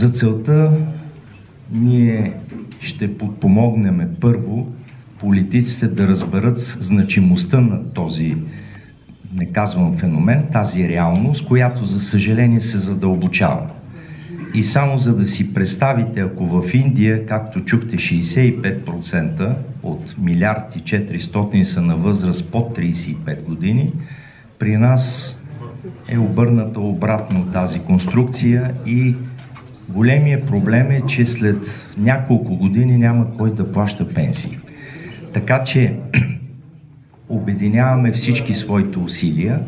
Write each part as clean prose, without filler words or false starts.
За целта ние ще подпомогнем първо политиците да разберат значимостта на този, не казвам феномен, тази реалност, която за съжаление се задълбочава. И само за да си представите, ако в Индия, както чухте, 65% от милиард и 400 са на възраст под 35 години, при нас е обърната обратно тази конструкция и големият проблем е, че след няколко години няма кой да плаща пенсии. Така че обединяваме всички своите усилия,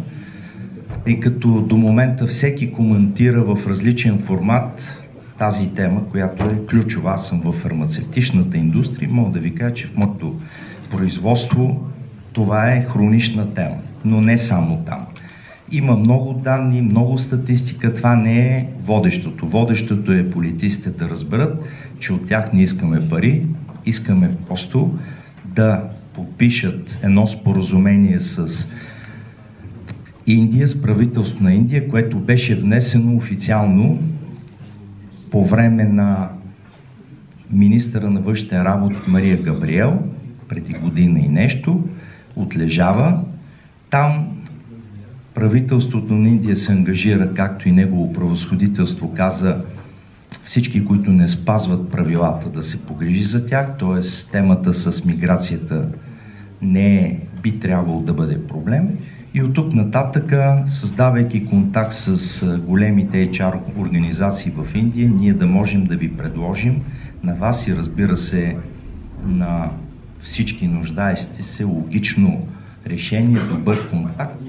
тъй като до момента всеки коментира в различен формат тази тема, която е ключова. Аз съм в фармацевтичната индустрия и мога да ви кажа, че в моето производство това е хронична тема, но не само там. Има много данни, много статистика, това не е водещото. Водещото е политиците да разберат, че от тях не искаме пари, искаме просто да подпишат едно споразумение с Индия, с правителството на Индия, което беше внесено официално по време на министъра на външните работи Мария Габриел, преди година и нещо, отлежава. Там правителството на Индия се ангажира, както и негово превъзходителство каза, всички, които не спазват правилата, да се погрижи за тях, т.е. темата с миграцията не би трябвало да бъде проблем. И от тук нататъка, създавайки контакт с големите HR организации в Индия, ние да можем да ви предложим на вас и разбира се на всички нуждаещи се логично решение, добър контакт.